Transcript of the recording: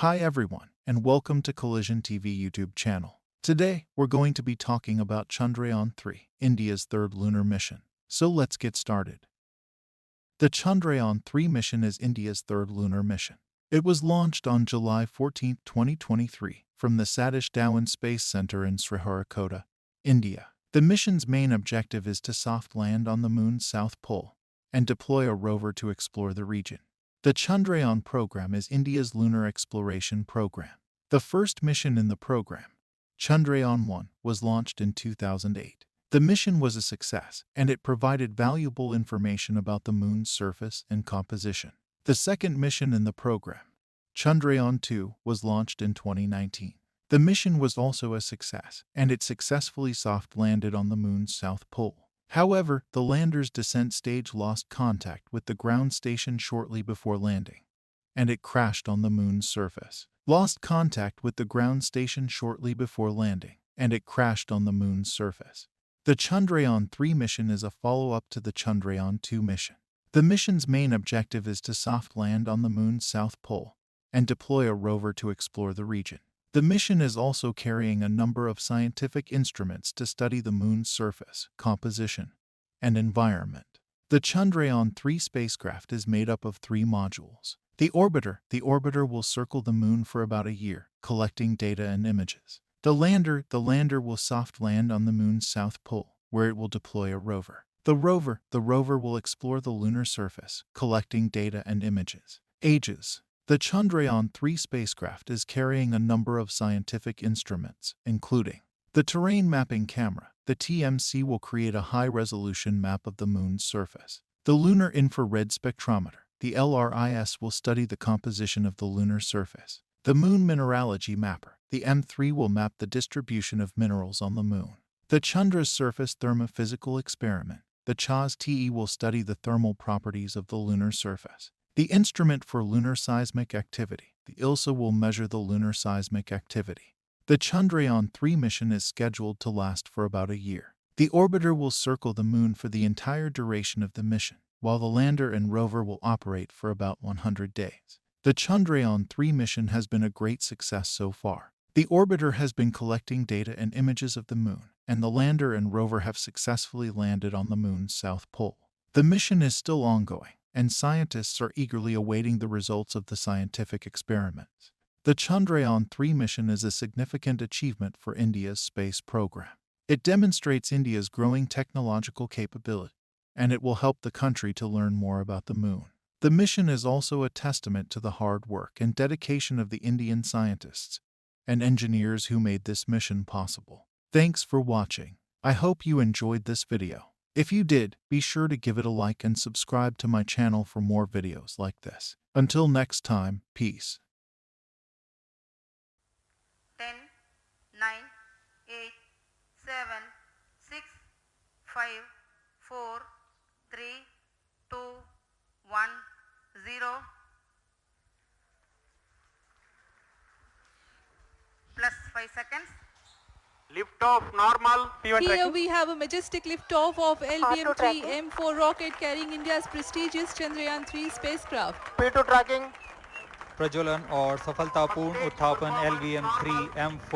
Hi everyone, and welcome to Collision TV YouTube channel. Today, we're going to be talking about Chandrayaan 3, India's third lunar mission. So let's get started. The Chandrayaan 3 mission is India's third lunar mission. It was launched on July 14, 2023, from the Satish Dhawan Space Centre in Sriharikota, India. The mission's main objective is to soft land on the moon's south pole and deploy a rover to explore the region. The Chandrayaan program is India's lunar exploration program. The first mission in the program, Chandrayaan 1, was launched in 2008. The mission was a success, and it provided valuable information about the moon's surface and composition. The second mission in the program, Chandrayaan 2, was launched in 2019. The mission was also a success, and it successfully soft-landed on the moon's south pole. However, the lander's descent stage lost contact with the ground station shortly before landing, and it crashed on the moon's surface. Lost contact with the ground station shortly before landing, and it crashed on the moon's surface. The Chandrayaan 3 mission is a follow-up to the Chandrayaan 2 mission. The mission's main objective is to soft land on the moon's south pole and deploy a rover to explore the region. The mission is also carrying a number of scientific instruments to study the moon's surface, composition, and environment. The Chandrayaan 3 spacecraft is made up of 3 modules. The orbiter will circle the moon for about a year, collecting data and images. The lander will soft land on the moon's south pole, where it will deploy a rover. The rover will explore the lunar surface, collecting data and images. Ages. The Chandrayaan 3 spacecraft is carrying a number of scientific instruments, including the terrain mapping camera. The TMC will create a high-resolution map of the moon's surface. The lunar infrared spectrometer. The LRIS will study the composition of the lunar surface. The moon mineralogy mapper. The M3 will map the distribution of minerals on the moon. The Chandra's surface thermophysical experiment. The CHAS-TE will study the thermal properties of the lunar surface. The instrument for lunar seismic activity. The ISRO will measure the lunar seismic activity. The Chandrayaan 3 mission is scheduled to last for about a year. The orbiter will circle the moon for the entire duration of the mission, while the lander and rover will operate for about 100 days. The Chandrayaan 3 mission has been a great success so far. The orbiter has been collecting data and images of the moon, and the lander and rover have successfully landed on the moon's south pole. The mission is still ongoing, and scientists are eagerly awaiting the results of the scientific experiments. The Chandrayaan 3 mission is a significant achievement for India's space program. It demonstrates India's growing technological capability, and it will help the country to learn more about the moon. The mission is also a testament to the hard work and dedication of the Indian scientists and engineers who made this mission possible. Thanks for watching. I hope you enjoyed this video. If you did, be sure to give it a like and subscribe to my channel for more videos like this. Until next time, peace. 10, 9, 8, 7, 6, 5, 4, 3, 2, 1, 0. Plus 5 seconds. Lift-off normal. Here we have a majestic liftoff of LVM-3 M4 rocket carrying India's prestigious Chandrayaan 3 spacecraft. P2 tracking. प्रज्वलन और सफलतापूर्ण उत्थापन LVM-3 M4